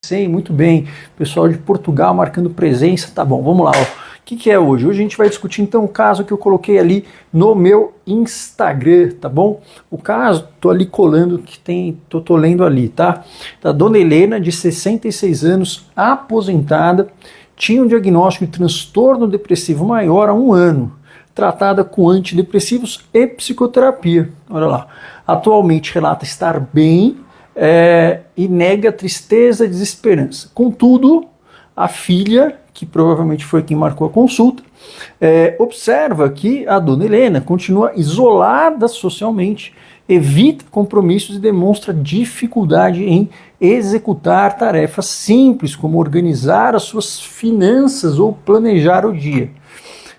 Sei, muito bem. Pessoal de Portugal marcando presença. Tá bom, vamos lá. Ó. O que é hoje? Hoje a gente vai discutir então o caso que eu coloquei ali no meu Instagram, tá bom? O caso, tô ali colando que tem, tô lendo ali, tá? Da dona Helena, de 66 anos, aposentada, tinha um diagnóstico de transtorno depressivo maior há 1 ano, tratada com antidepressivos e psicoterapia. Olha lá. Atualmente relata estar bem, e nega tristeza e desesperança. Contudo, a filha, que provavelmente foi quem marcou a consulta, observa que a dona Helena continua isolada socialmente, evita compromissos e demonstra dificuldade em executar tarefas simples, como organizar as suas finanças ou planejar o dia.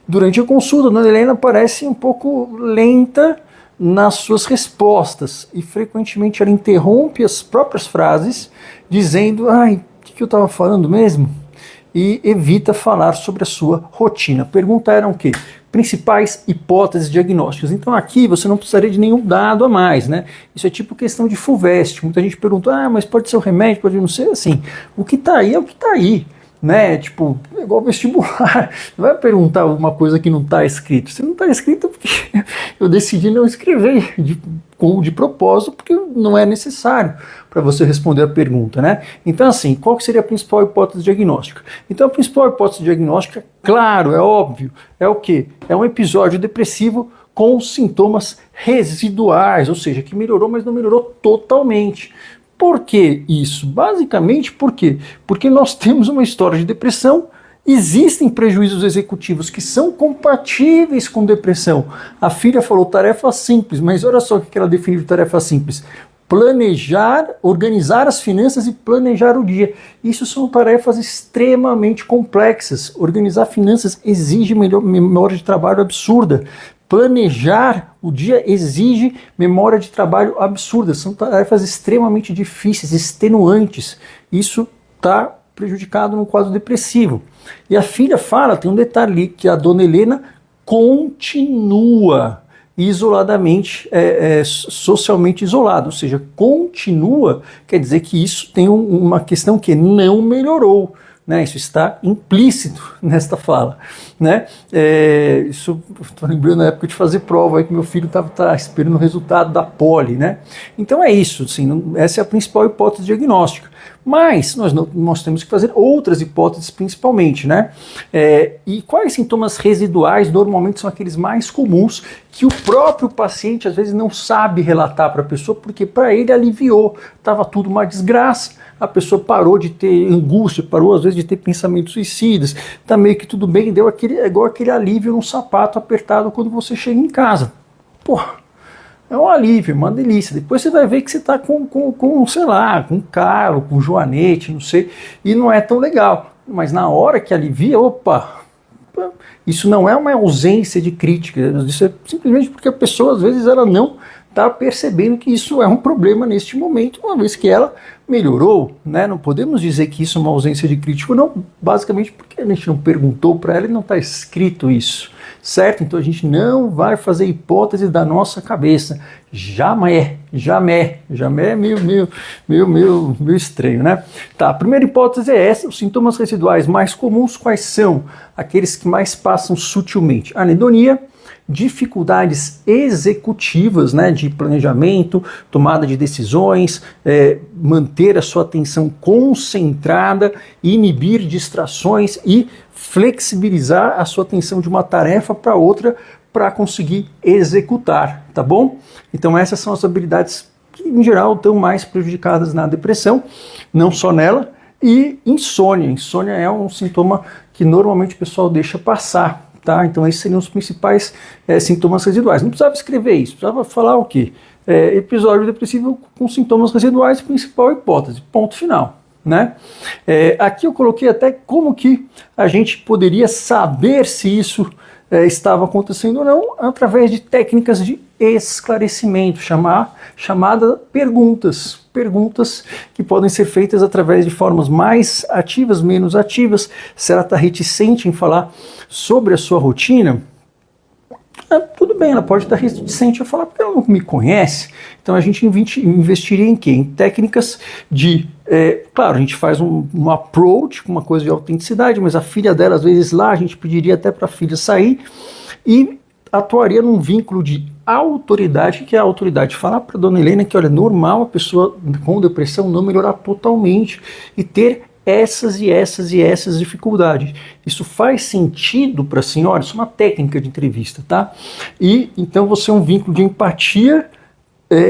Durante a consulta, a dona Helena parece um pouco lenta nas suas respostas e frequentemente ela interrompe as próprias frases dizendo, o que eu estava falando mesmo? E evita falar sobre a sua rotina. A pergunta era o quê? Principais hipóteses diagnósticas. Então aqui você não precisaria de nenhum dado a mais, né? Isso é tipo questão de FUVEST. Muita gente pergunta, mas pode ser o remédio, pode não ser assim. O que está aí é o que está aí. Né? Tipo, é igual vestibular. Não vai perguntar alguma coisa que não está escrito. Se não está escrito, porque eu decidi não escrever de propósito, porque não é necessário para você responder a pergunta, né? Então, assim, qual que seria a principal hipótese diagnóstica? Então, a principal hipótese diagnóstica, claro, é óbvio, é o quê? É um episódio depressivo com sintomas residuais, ou seja, que melhorou, mas não melhorou totalmente. Por que isso? Basicamente, por quê? Porque nós temos uma história de depressão, existem prejuízos executivos que são compatíveis com depressão. A filha falou tarefa simples, mas olha só o que ela definiu de tarefa simples. Planejar, organizar as finanças e planejar o dia. Isso são tarefas extremamente complexas. Organizar finanças exige memória de trabalho absurda. Planejar o dia exige memória de trabalho absurda. São tarefas extremamente difíceis, extenuantes. Isso está prejudicado no quadro depressivo. E a filha fala, tem um detalhe ali, que a dona Helena continua isoladamente, socialmente isolada. Ou seja, continua, quer dizer que isso tem uma questão que não melhorou. Né, isso está implícito nesta fala. Né? Isso estou lembrando na época de fazer prova, aí que meu filho estava esperando o resultado da poli. Né? Então é isso, assim, essa é a principal hipótese diagnóstica. Mas nós temos que fazer outras hipóteses principalmente. Né? E quais sintomas residuais normalmente são aqueles mais comuns que o próprio paciente às vezes não sabe relatar para a pessoa, porque para ele aliviou, estava tudo uma desgraça. A pessoa parou de ter angústia, parou às vezes de ter pensamentos suicidas, tá meio que tudo bem, deu igual aquele alívio num sapato apertado quando você chega em casa. Pô, é um alívio, uma delícia. Depois você vai ver que você tá sei lá, com calo, com joanete, não sei, e não é tão legal. Mas na hora que alivia, opa, isso não é uma ausência de crítica, isso é simplesmente porque a pessoa às vezes ela não está percebendo que isso é um problema neste momento, uma vez que ela melhorou, né? Não podemos dizer que isso é uma ausência de crítica, não, basicamente porque a gente não perguntou para ela e não está escrito isso, certo? Então a gente não vai fazer hipótese da nossa cabeça, jamais é meio estranho, né? Tá, a primeira hipótese é essa, os sintomas residuais mais comuns, quais são? Aqueles que mais passam sutilmente, anedonia, dificuldades executivas, né, de planejamento, tomada de decisões, manter a sua atenção concentrada, inibir distrações e flexibilizar a sua atenção de uma tarefa para outra para conseguir executar, tá bom? Então essas são as habilidades que em geral estão mais prejudicadas na depressão, não só nela, e insônia. Insônia é um sintoma que normalmente o pessoal deixa passar. Tá? Então esses seriam os principais sintomas residuais. Não precisava escrever isso, precisava falar o quê? Episódio depressivo com sintomas residuais, principal hipótese, ponto final. Né? Aqui eu coloquei até como que a gente poderia saber se isso estava acontecendo ou não, através de técnicas de esclarecimento, chamada perguntas que podem ser feitas através de formas mais ativas, menos ativas. Se ela está reticente em falar sobre a sua rotina, Tudo bem, ela pode estar reticente a falar porque ela não me conhece. Então a gente investiria em quê? Em técnicas de... claro, a gente faz um approach, uma coisa de autenticidade, mas a filha dela, às vezes lá, a gente pediria até para a filha sair e atuaria num vínculo de autoridade, que é a autoridade falar para a dona Helena que, olha, é normal a pessoa com depressão não melhorar totalmente e ter essas e essas e essas dificuldades. Isso faz sentido para a senhora? Isso é uma técnica de entrevista, tá? E então você é um vínculo de empatia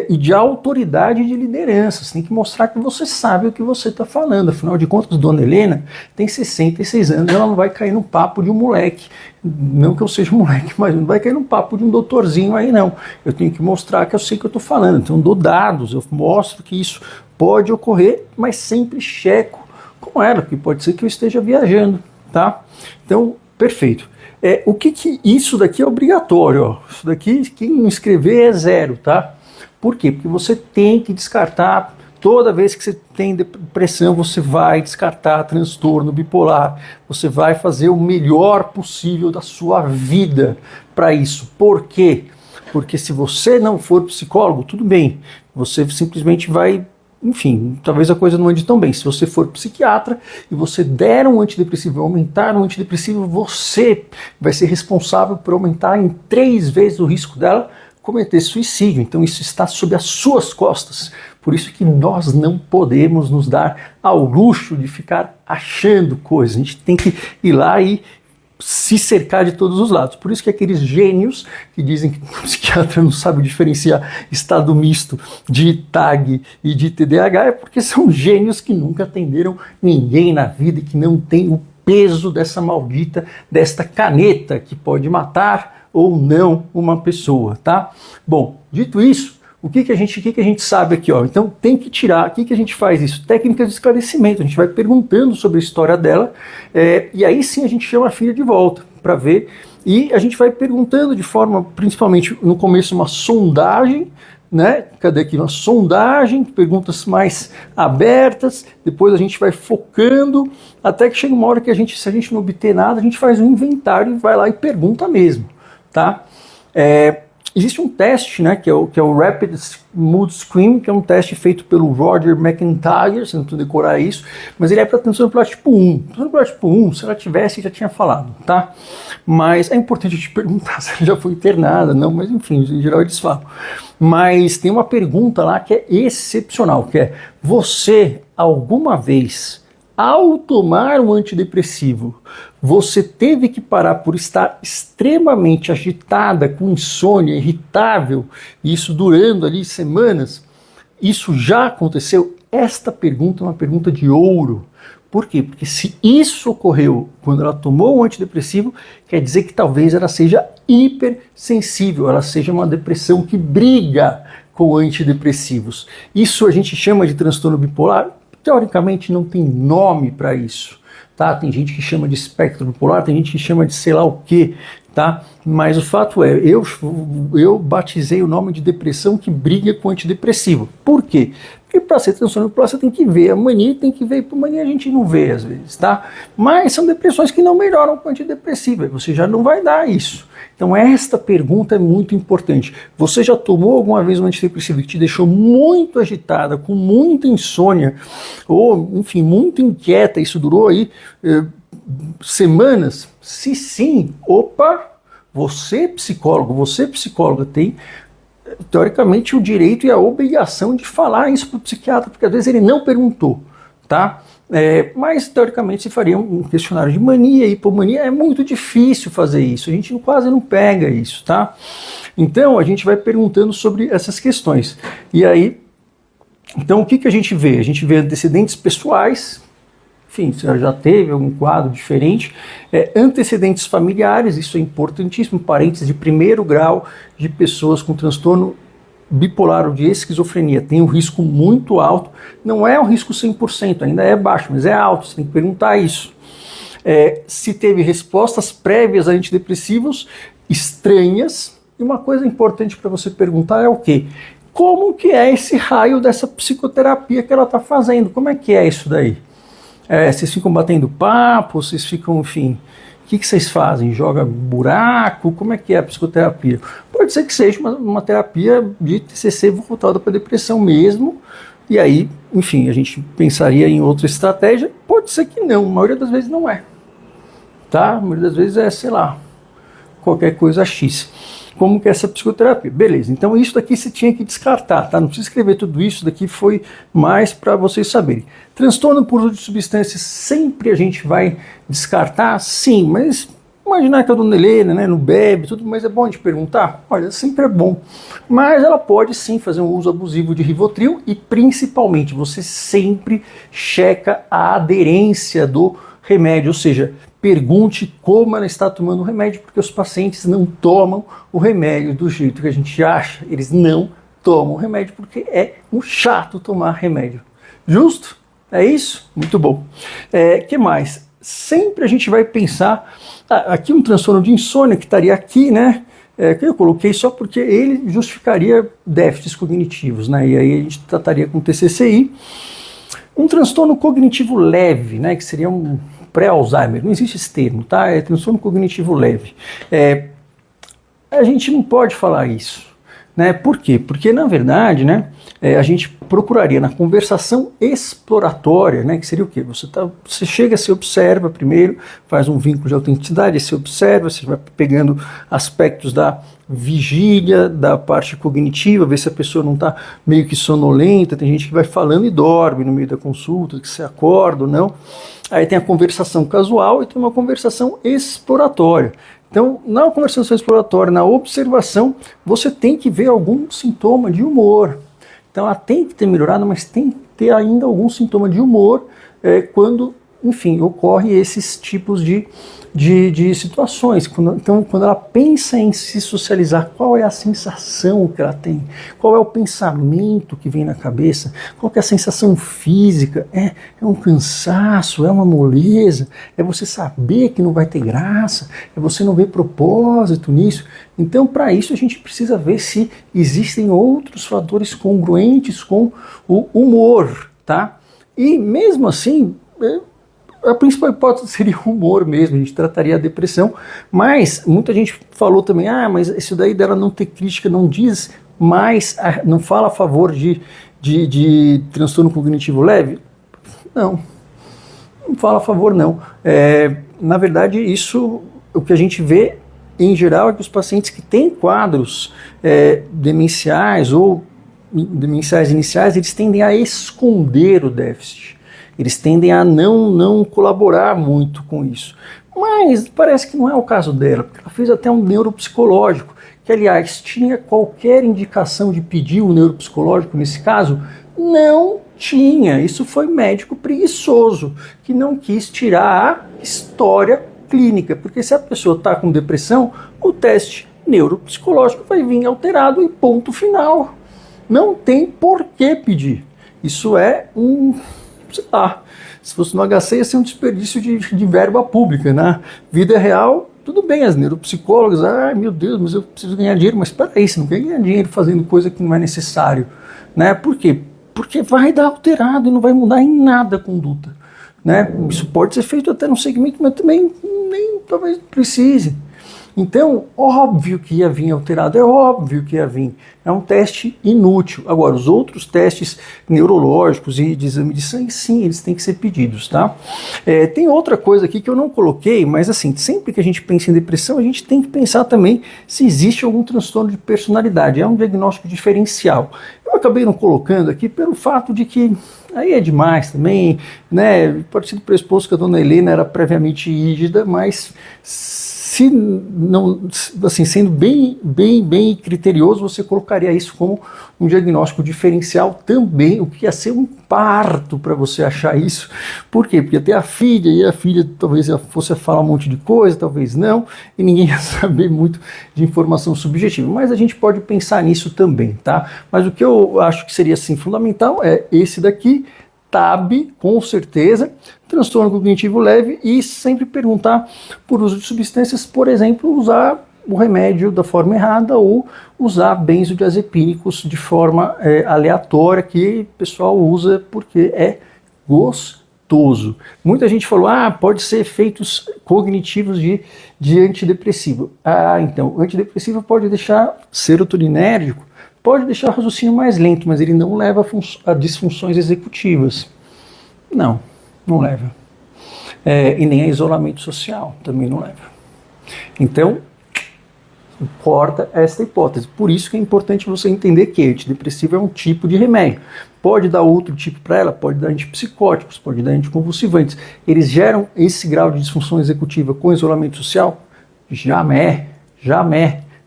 e de autoridade e de liderança. Você tem que mostrar que você sabe o que você está falando. Afinal de contas, dona Helena tem 66 anos, ela não vai cair no papo de um moleque. Não que eu seja moleque, mas não vai cair no papo de um doutorzinho aí, não. Eu tenho que mostrar que eu sei o que eu estou falando. Então, eu dou dados, eu mostro que isso pode ocorrer, mas sempre checo com ela, porque pode ser que eu esteja viajando, tá? Então, perfeito. O que isso daqui é obrigatório, ó. Isso daqui, quem escrever é 0, tá? Por quê? Porque você tem que descartar, toda vez que você tem depressão, você vai descartar transtorno bipolar, você vai fazer o melhor possível da sua vida para isso. Por quê? Porque se você não for psicólogo, tudo bem, você simplesmente vai... Enfim, talvez a coisa não ande tão bem. Se você for psiquiatra e você der um antidepressivo, aumentar um antidepressivo, você vai ser responsável por aumentar em 3 vezes o risco dela cometer suicídio. Então isso está sob as suas costas. Por isso que nós não podemos nos dar ao luxo de ficar achando coisas. A gente tem que ir lá e se cercar de todos os lados. Por isso que aqueles gênios que dizem que o psiquiatra não sabe diferenciar estado misto de TAG e de TDAH é porque são gênios que nunca atenderam ninguém na vida e que não tem o peso dessa maldita, desta caneta que pode matar ou não uma pessoa, tá? Bom, dito isso, o que a gente sabe aqui, ó? Então tem que tirar, o que a gente faz isso? Técnicas de esclarecimento, a gente vai perguntando sobre a história dela, e aí sim a gente chama a filha de volta para ver, e a gente vai perguntando de forma, principalmente no começo, uma sondagem, né? Cadê aqui? Uma sondagem, perguntas mais abertas, depois a gente vai focando, até que chega uma hora que se a gente não obter nada, a gente faz um inventário e vai lá e pergunta mesmo, tá? Existe um teste, né, que é o Rapid Mood Screen, que é um teste feito pelo Roger McIntyre, você não precisa decorar isso, mas ele é para transtorno bipolar tipo 1. Transtorno bipolar tipo 1, se ela tivesse, já tinha falado, tá? Mas é importante te perguntar se ela já foi internada, não, mas enfim, em geral eles falam. Mas tem uma pergunta lá que é excepcional, que é: você alguma vez, ao tomar um antidepressivo, você teve que parar por estar extremamente agitada, com insônia, irritável, e isso durando ali semanas? Isso já aconteceu? Esta pergunta é uma pergunta de ouro. Por quê? Porque se isso ocorreu quando ela tomou um antidepressivo, quer dizer que talvez ela seja hipersensível, ela seja uma depressão que briga com antidepressivos. Isso a gente chama de transtorno bipolar? Teoricamente não tem nome para isso, tá? Tem gente que chama de espectro bipolar, tem gente que chama de sei lá o quê, tá? Mas o fato é, eu batizei o nome de depressão que briga com antidepressivo. Por quê? Porque para ser transtorno bipolar você tem que ver a mania, tem que ver hipomania, a gente não vê às vezes, tá? Mas são depressões que não melhoram com antidepressivo, você já não vai dar isso. Então esta pergunta é muito importante. Você já tomou alguma vez um antidepressivo que te deixou muito agitada, com muita insônia, ou enfim, muito inquieta, isso durou aí semanas? Se sim, opa, você psicóloga tem teoricamente o direito e a obrigação de falar isso para o psiquiatra, porque às vezes ele não perguntou, tá? Mas teoricamente se faria um questionário de mania, hipomania, é muito difícil fazer isso, a gente quase não pega isso, tá? Então a gente vai perguntando sobre essas questões. E aí, então o que a gente vê? A gente vê antecedentes pessoais, enfim, você já teve algum quadro diferente, antecedentes familiares, isso é importantíssimo, parentes de 1º grau de pessoas com transtorno bipolar ou de esquizofrenia, tem um risco muito alto, não é um risco 100%, ainda é baixo, mas é alto, você tem que perguntar isso. Se teve respostas prévias a antidepressivos estranhas, e uma coisa importante para você perguntar é o quê? Como que é esse raio dessa psicoterapia que ela está fazendo? Como é que é isso daí? Vocês ficam batendo papo, vocês ficam, enfim, o que vocês fazem? Joga buraco? Como é que é a psicoterapia? Pode ser que seja uma terapia de TCC voltada para depressão mesmo, e aí, enfim, a gente pensaria em outra estratégia. Pode ser que não, a maioria das vezes não é, tá? A maioria das vezes é, sei lá, qualquer coisa X. Como que é essa psicoterapia? Beleza, então isso daqui você tinha que descartar, tá? Não precisa escrever tudo isso, daqui foi mais para vocês saberem. Transtorno por uso de substâncias, sempre a gente vai descartar? Sim, mas imaginar que a dona Helena, né, não bebe, tudo, mas é bom de perguntar? Olha, sempre é bom. Mas ela pode sim fazer um uso abusivo de Rivotril e principalmente você sempre checa a aderência do remédio, ou seja, pergunte como ela está tomando o remédio, porque os pacientes não tomam o remédio do jeito que a gente acha. Eles não tomam o remédio porque é um chato tomar remédio. Justo? É isso? Muito bom. Que mais? Sempre a gente vai pensar... aqui um transtorno de insônia que estaria aqui, né? Que eu coloquei só porque ele justificaria déficits cognitivos, né? E aí a gente trataria com TCCI. Um transtorno cognitivo leve, né? Que seria um pré-Alzheimer, não existe esse termo, tá? É transtorno cognitivo leve. A gente não pode falar isso, né? Por quê? Porque, na verdade, né, a gente procuraria na conversação exploratória, né, que seria o quê? Você chega, se observa primeiro, faz um vínculo de autenticidade, você observa, você vai pegando aspectos da vigília, da parte cognitiva, ver se a pessoa não está meio que sonolenta. Tem gente que vai falando e dorme no meio da consulta, que você acorda ou não. Aí tem a conversação casual e tem uma conversação exploratória. Então, na conversação exploratória, na observação, você tem que ver algum sintoma de humor. Então, ela tem que ter melhorado, mas tem que ter ainda algum sintoma de humor quando, enfim, ocorre esses tipos de situações. Então, quando ela pensa em se socializar, qual é a sensação que ela tem? Qual é o pensamento que vem na cabeça? Qual que é a sensação física? É um cansaço? É uma moleza? É você saber que não vai ter graça? É você não ver propósito nisso? Então, para isso, a gente precisa ver se existem outros fatores congruentes com o humor, tá? E mesmo assim... a principal hipótese seria o humor mesmo, a gente trataria a depressão, mas muita gente falou também, mas isso daí dela não ter crítica não diz, mas não fala a favor de transtorno cognitivo leve? Não fala a favor não. Na verdade, isso, o que a gente vê em geral é que os pacientes que têm quadros demenciais ou demenciais iniciais, eles tendem a esconder o déficit. Eles tendem a não colaborar muito com isso. Mas parece que não é o caso dela, porque ela fez até um neuropsicológico, que aliás tinha qualquer indicação de pedir um neuropsicológico nesse caso? Não tinha. Isso foi médico preguiçoso, que não quis tirar a história clínica, porque se a pessoa está com depressão, o teste neuropsicológico vai vir alterado e ponto final. Não tem por que pedir. Isso é sei lá, se fosse no HC ia ser um desperdício de verba pública, né? Vida real, tudo bem, as neuropsicólogas, meu Deus, mas eu preciso ganhar dinheiro, mas peraí, você não quer ganhar dinheiro fazendo coisa que não é necessário, né? Por quê? Porque vai dar alterado e não vai mudar em nada a conduta, né? Isso pode ser feito até no segmento, mas também nem talvez precise. Então, óbvio que ia vir alterado, é óbvio que ia vir. É um teste inútil. Agora, os outros testes neurológicos e de exame de sangue, sim, eles têm que ser pedidos, tá? Tem outra coisa aqui que eu não coloquei, mas assim, sempre que a gente pensa em depressão, a gente tem que pensar também se existe algum transtorno de personalidade. É um diagnóstico diferencial. Eu acabei não colocando aqui pelo fato de que aí é demais também, né? Pode ser pressuposto que a dona Helena era previamente rígida, mas se não, assim, sendo bem criterioso, você colocaria isso como um diagnóstico diferencial também, o que ia ser um parto para você achar isso. Por quê? Porque ia ter a filha, e a filha talvez fosse falar um monte de coisa, talvez não, e ninguém ia saber muito de informação subjetiva. Mas a gente pode pensar nisso também, tá? Mas o que eu acho que seria, assim, fundamental é esse daqui, TAB, com certeza, transtorno cognitivo leve, e sempre perguntar por uso de substâncias, por exemplo, usar o remédio da forma errada ou usar benzodiazepínicos de forma aleatória, que o pessoal usa porque é gostoso. medicamentoso. Muita gente falou, pode ser efeitos cognitivos de antidepressivo. Então, o antidepressivo pode deixar serotoninérgico, pode deixar o raciocínio mais lento, mas ele não leva a disfunções executivas. Não leva. E nem a isolamento social, também não leva. Então, corta esta hipótese. Por isso que é importante você entender que antidepressivo é um tipo de remédio. Pode dar outro tipo para ela, pode dar antipsicóticos, pode dar anticonvulsivantes. Eles geram esse grau de disfunção executiva com isolamento social? Jamais.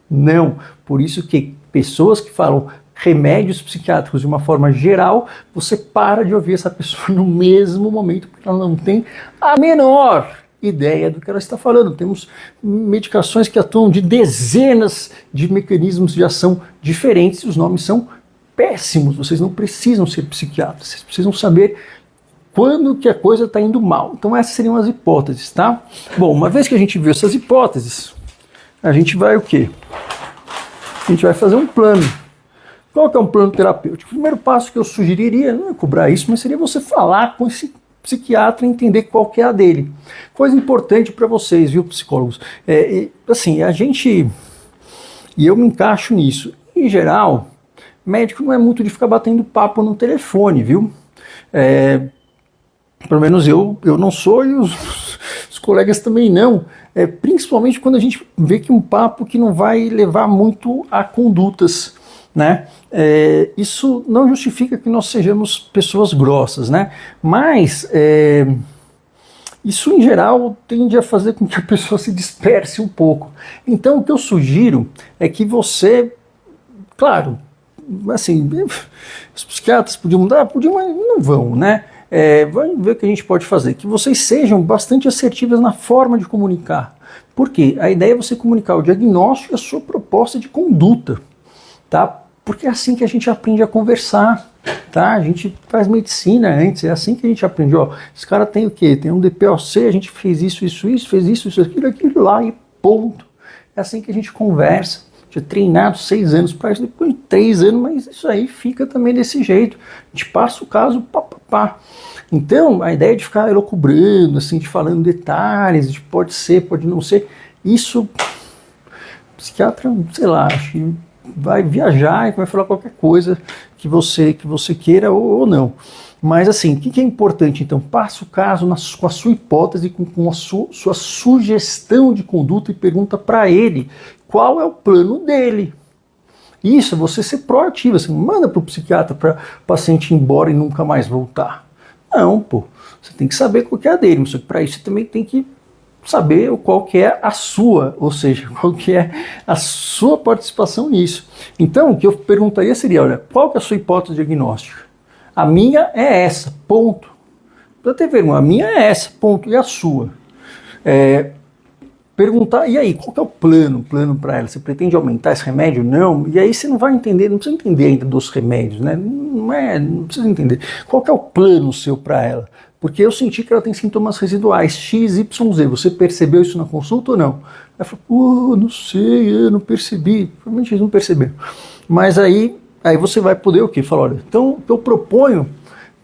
Não. Por isso que pessoas que falam remédios psiquiátricos de uma forma geral, você para de ouvir essa pessoa no mesmo momento, porque ela não tem a menor ideia do que ela está falando. Temos medicações que atuam de dezenas de mecanismos de ação diferentes e os nomes são péssimos. Vocês não precisam ser psiquiatras, vocês precisam saber quando que a coisa está indo mal. Então essas seriam as hipóteses, tá? Bom, uma vez que a gente viu essas hipóteses, a gente vai o quê? A gente vai fazer um plano. Qual que é um plano terapêutico? O primeiro passo que eu sugeriria, não é cobrar isso, mas seria você falar com esse psiquiatra e entender qual que é a dele. Coisa importante para vocês, viu, psicólogos? Assim, a gente, e eu me encaixo nisso, em geral, médico não é muito de ficar batendo papo no telefone, viu? Pelo menos eu não sou e os colegas também não. Principalmente quando a gente vê que um papo que não vai levar muito a condutas, né? Isso não justifica que nós sejamos pessoas grossas, né? Mas isso em geral tende a fazer com que a pessoa se disperse um pouco. Então o que eu sugiro é que você, claro, assim, os psiquiatras podiam mudar, podiam, mas não vão, né? Vamos ver o que a gente pode fazer, que vocês sejam bastante assertivas na forma de comunicar. Por quê? A ideia é você comunicar o diagnóstico e a sua proposta de conduta, tá? Porque é assim que a gente aprende a conversar, tá? A gente faz medicina antes, é assim que a gente aprende. Ó, esse cara tem o quê? Tem um DPOC, a gente fez isso, fez isso, aquilo lá e ponto. É assim que a gente conversa. Tinha treinado 6 anos para isso, depois de 3 anos, mas isso aí fica também desse jeito. A gente passa o caso, pá. Então, a ideia de ficar elucubrando, assim, de falando detalhes, de pode ser, pode não ser, isso, psiquiatra, sei lá, acho que vai viajar e vai falar qualquer coisa que você queira ou não. Mas assim, o que é importante? Então, passa o caso com a sua hipótese, com a sua sugestão de conduta e pergunta para ele qual é o plano dele. Isso é você ser proativo, assim, manda para o psiquiatra para o paciente ir embora e nunca mais voltar. Não, você tem que saber qual que é a dele, mas para isso você também tem que saber qual que é a sua, ou seja, qual que é a sua participação nisso. Então, o que eu perguntaria seria, olha, qual que é a sua hipótese diagnóstica? A minha é essa, ponto. Para ter vergonha, a minha é essa, ponto, e a sua? Perguntar, e aí, qual que é o plano para ela? Você pretende aumentar esse remédio? Não. E aí você não vai entender, não precisa entender ainda dos remédios, né? Não precisa entender. Qual que é o plano seu para ela? Porque eu senti que ela tem sintomas residuais, X, Y, Z. Você percebeu isso na consulta ou não? Ela falou, não sei, eu não percebi. Provavelmente eles não perceberam. Mas aí você vai poder o quê? Falar, olha, então o que eu proponho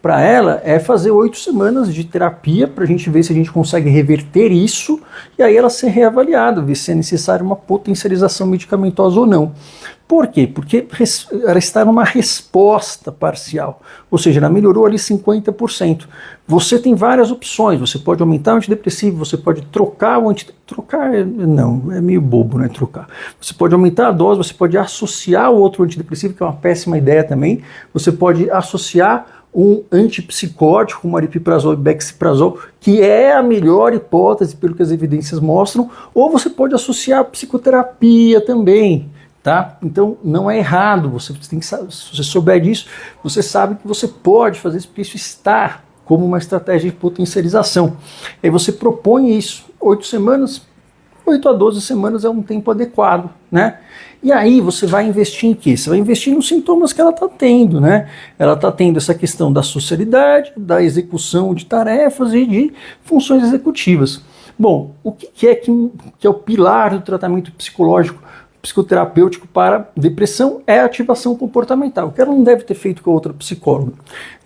para ela é fazer 8 semanas de terapia para a gente ver se a gente consegue reverter isso e aí ela ser reavaliada, ver se é necessário uma potencialização medicamentosa ou não. Por quê? Porque ela está numa resposta parcial, ou seja, ela melhorou ali 50%. Você tem várias opções, você pode aumentar o antidepressivo, você pode trocar o antidepressivo, não, é meio bobo, né, trocar. Você pode aumentar a dose, você pode associar o outro antidepressivo, que é uma péssima ideia também, você pode associar um antipsicótico, como aripiprazol e bexiprazol, que é a melhor hipótese pelo que as evidências mostram, ou você pode associar a psicoterapia também, tá? Então não é errado, você tem que saber, se você souber disso, você sabe que você pode fazer isso, porque isso está como uma estratégia de potencialização. Aí você propõe isso, 8 semanas, 8 a 12 semanas é um tempo adequado, né? E aí você vai investir em quê? Você vai investir nos sintomas que ela está tendo, né? Ela está tendo essa questão da socialidade, da execução de tarefas e de funções executivas. Bom, o que é o pilar do tratamento psicológico, psicoterapêutico para depressão? É a ativação comportamental, que ela não deve ter feito com a outra psicóloga.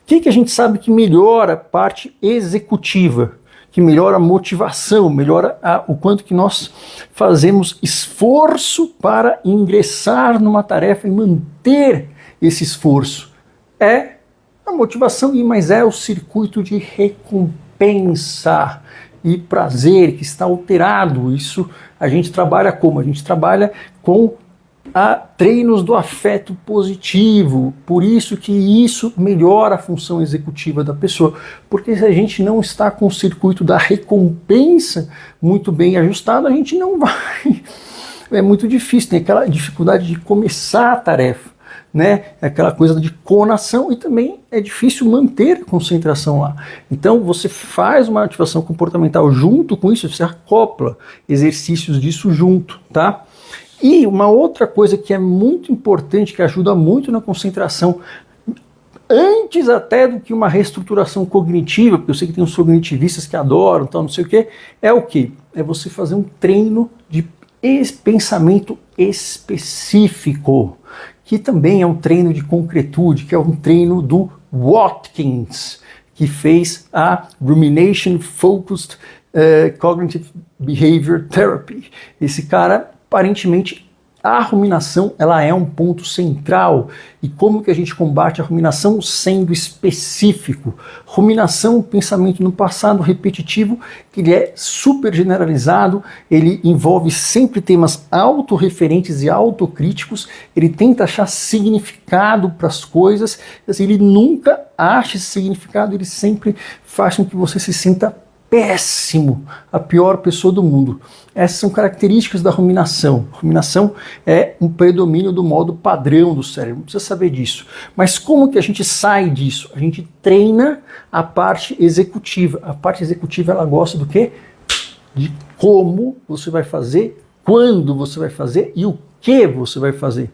que a gente sabe que melhora a parte executiva, que melhora a motivação, melhora o quanto que nós fazemos esforço para ingressar numa tarefa e manter esse esforço? É a motivação, mas é o circuito de recompensa e prazer que está alterado. Isso a gente trabalha como? A gente trabalha com treinos do afeto positivo. Por isso que isso melhora a função executiva da pessoa. Porque se a gente não está com o circuito da recompensa muito bem ajustado, a gente não vai. É muito difícil, tem aquela dificuldade de começar a tarefa, né? Aquela coisa de conação, e também é difícil manter a concentração lá. Então você faz uma ativação comportamental junto com isso, você acopla exercícios disso junto, tá? E uma outra coisa que é muito importante, que ajuda muito na concentração, antes até do que uma reestruturação cognitiva, porque eu sei que tem uns cognitivistas que adoram, então não sei o que, é o que? É você fazer um treino de pensamento específico, que também é um treino de concretude, que é um treino do Watkins, que fez a Rumination Focused Cognitive Behavior Therapy. Esse cara, aparentemente, a ruminação ela é um ponto central. E como que a gente combate a ruminação? Sendo específico. Ruminação, pensamento no passado repetitivo, que ele é super generalizado, ele envolve sempre temas autorreferentes e autocríticos, ele tenta achar significado para as coisas, assim, ele nunca acha esse significado, ele sempre faz com que você se sinta péssimo, a pior pessoa do mundo. Essas são características da ruminação. Ruminação é um predomínio do modo padrão do cérebro, não precisa saber disso. Mas como que a gente sai disso? A gente treina a parte executiva. A parte executiva, ela gosta do quê? De como você vai fazer, quando você vai fazer e o que você vai fazer.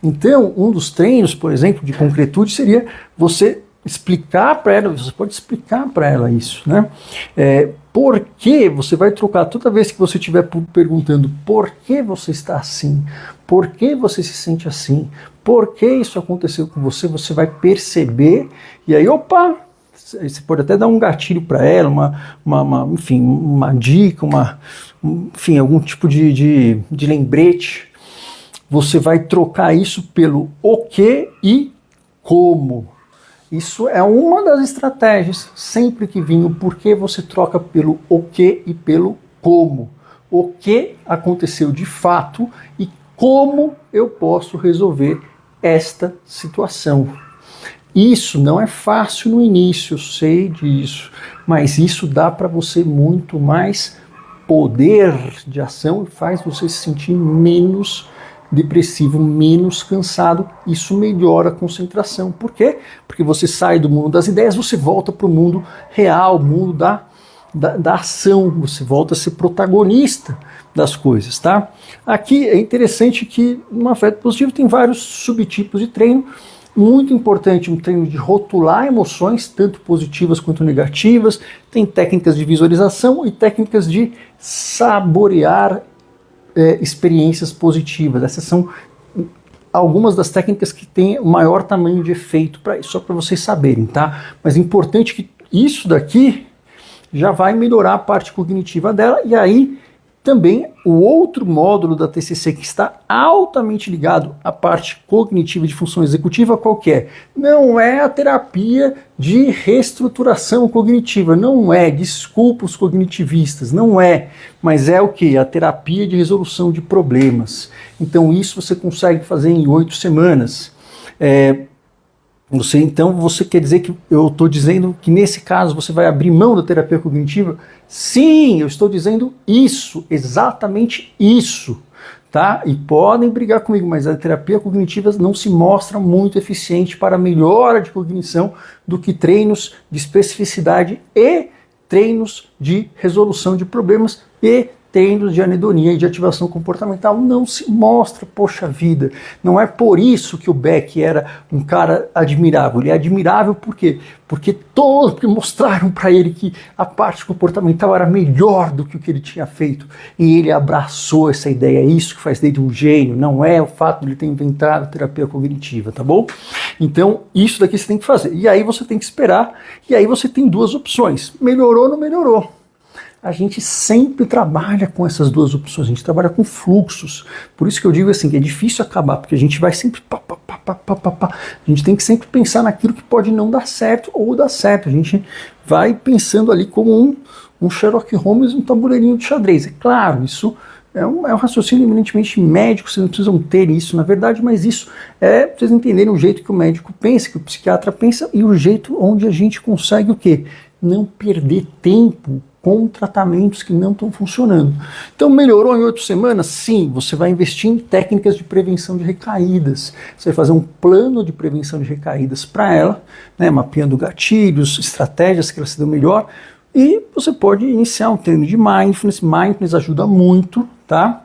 Então, um dos treinos, por exemplo, de concretude seria você explicar para ela, você pode explicar para ela isso, né? Por que você vai trocar toda vez que você estiver perguntando por que você está assim, por que você se sente assim, por que isso aconteceu com você, você vai perceber e aí, opa, você pode até dar um gatilho para ela, enfim, uma dica, enfim, algum tipo de lembrete. Você vai trocar isso pelo o que e como. Isso é uma das estratégias. Sempre que vir o porquê, você troca pelo o que e pelo como. O que aconteceu de fato e como eu posso resolver esta situação. Isso não é fácil no início, eu sei disso, mas isso dá para você muito mais poder de ação e faz você se sentir menos depressivo, menos cansado. Isso melhora a concentração. Por quê? Porque você sai do mundo das ideias, você volta para o mundo real, o mundo da ação, você volta a ser protagonista das coisas, tá? Aqui é interessante que no afeto positivo tem vários subtipos de treino. Muito importante um treino de rotular emoções, tanto positivas quanto negativas. Tem técnicas de visualização e técnicas de saborear experiências positivas. Essas são algumas das técnicas que têm o maior tamanho de efeito para isso, só para vocês saberem, tá? Mas é importante que isso daqui já vai melhorar a parte cognitiva dela, e aí também o outro módulo da TCC que está altamente ligado à parte cognitiva de função executiva, qual que é? Não é a terapia de reestruturação cognitiva, não é, desculpa os cognitivistas, não é, mas é o que? A terapia de resolução de problemas. Então isso você consegue fazer em 8 semanas. Então você quer dizer que eu estou dizendo que nesse caso você vai abrir mão da terapia cognitiva? Sim, eu estou dizendo isso, exatamente isso, tá? E podem brigar comigo, mas a terapia cognitiva não se mostra muito eficiente para a melhora de cognição do que treinos de especificidade e treinos de resolução de problemas e tendo de anedonia e de ativação comportamental não se mostra, poxa vida. Não é por isso que o Beck era um cara admirável. Ele é admirável por quê? Porque todos mostraram para ele que a parte comportamental era melhor do que o que ele tinha feito. E ele abraçou essa ideia. É isso que faz dele um gênio. Não é o fato de ele ter inventado a terapia cognitiva, tá bom? Então, isso daqui você tem que fazer. E aí você tem que esperar. E aí você tem duas opções. Melhorou ou não melhorou? A gente sempre trabalha com essas duas opções, a gente trabalha com fluxos. Por isso que eu digo assim, que é difícil acabar, porque a gente vai sempre A gente tem que sempre pensar naquilo que pode não dar certo ou dar certo. A gente vai pensando ali como um Sherlock Holmes, um tabuleirinho de xadrez. É claro, isso é um raciocínio eminentemente médico, vocês não precisam ter isso na verdade, mas isso é pra vocês entenderem o jeito que o médico pensa, que o psiquiatra pensa, e o jeito onde a gente consegue o quê? Não perder tempo com tratamentos que não estão funcionando. Então, melhorou em 8 semanas? Sim, você vai investir em técnicas de prevenção de recaídas. Você vai fazer um plano de prevenção de recaídas para ela, né, mapeando gatilhos, estratégias que ela se deu melhor, e você pode iniciar um treino de mindfulness. Mindfulness ajuda muito, tá?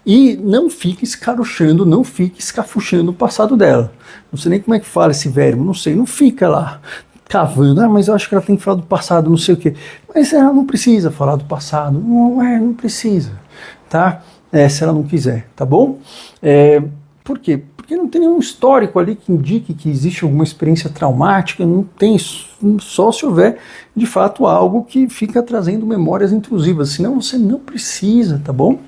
E não fique escarochando, não fique escafuchando o passado dela. Não sei nem como é que fala esse verbo, não sei, não fica lá cavando, mas eu acho que ela tem que falar do passado, não sei o quê. Mas ela não precisa falar do passado, não precisa, tá? Se ela não quiser, tá bom? Por quê? Porque não tem nenhum histórico ali que indique que existe alguma experiência traumática, não tem, só se houver, de fato, algo que fica trazendo memórias intrusivas, senão você não precisa, tá bom?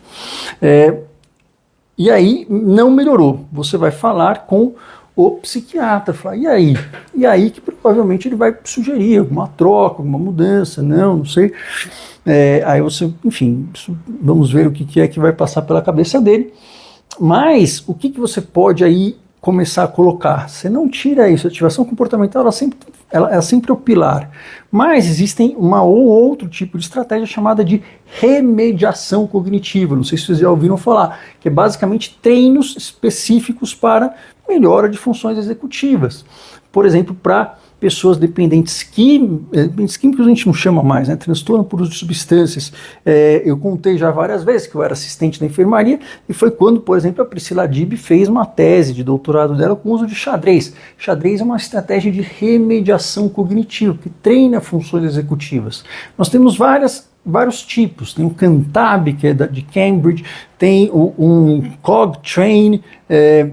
E aí, não melhorou, você vai falar com o psiquiatra, fala, e aí? E aí que provavelmente ele vai sugerir alguma troca, alguma mudança, não sei. Aí você, enfim, vamos ver o que é que vai passar pela cabeça dele. Mas o que você pode aí começar a colocar? Você não tira isso, a ativação comportamental ela sempre é o pilar. Mas existem uma ou outro tipo de estratégia chamada de remediação cognitiva. Não sei se vocês já ouviram falar, que é basicamente treinos específicos para melhora de funções executivas. Por exemplo, para pessoas dependentes químicos a gente não chama mais, né? Transtorno por uso de substâncias. Eu contei já várias vezes que eu era assistente da enfermaria e foi quando, por exemplo, a Priscila Dib fez uma tese de doutorado dela com o uso de xadrez. Xadrez é uma estratégia de remediação cognitiva que treina funções executivas. Nós temos vários tipos, tem o Cantab, que é de Cambridge, tem um CogTrain,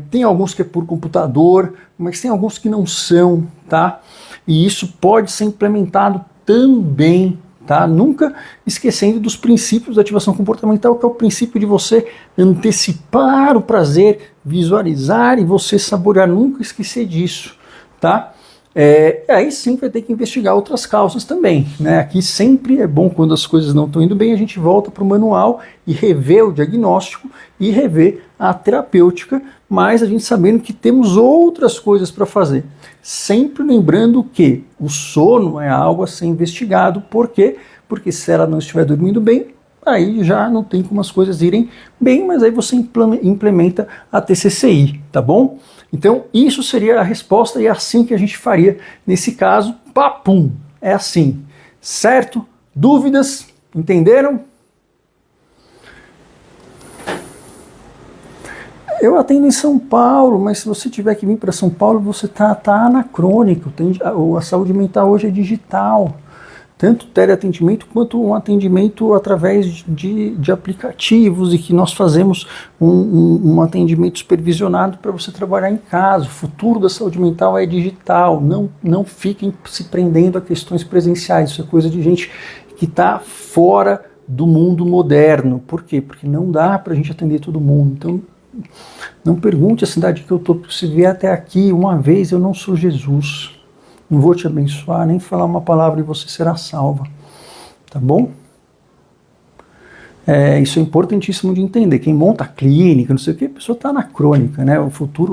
tem alguns que é por computador, mas tem alguns que não são, tá? E isso pode ser implementado também, tá? Nunca esquecendo dos princípios da ativação comportamental, que é o princípio de você antecipar o prazer, visualizar e você saborear, nunca esquecer disso, tá? Aí sim vai ter que investigar outras causas também, né? Aqui sempre é bom, quando as coisas não estão indo bem, a gente volta para o manual e rever o diagnóstico e rever a terapêutica, mas a gente sabendo que temos outras coisas para fazer. Sempre lembrando que o sono é algo a ser investigado. Por quê? Porque se ela não estiver dormindo bem, aí já não tem como as coisas irem bem, mas aí você implementa a TCCI, tá bom? Então, isso seria a resposta e é assim que a gente faria nesse caso. Papum! É assim, certo? Dúvidas? Entenderam? Eu atendo em São Paulo, mas se você tiver que vir para São Paulo, você tá anacrônico. A saúde mental hoje é digital. Tanto teleatendimento quanto um atendimento através de aplicativos, e que nós fazemos um atendimento supervisionado para você trabalhar em casa. O futuro da saúde mental é digital. Não fiquem se prendendo a questões presenciais. Isso é coisa de gente que está fora do mundo moderno. Por quê? Porque não dá para a gente atender todo mundo. Então, não pergunte a cidade que eu estou. Se vier até aqui uma vez, eu não sou Jesus. Não vou te abençoar, nem falar uma palavra e você será salva. Tá bom? Isso é importantíssimo de entender. Quem monta a clínica, não sei o que, a pessoa está na crônica, né? O futuro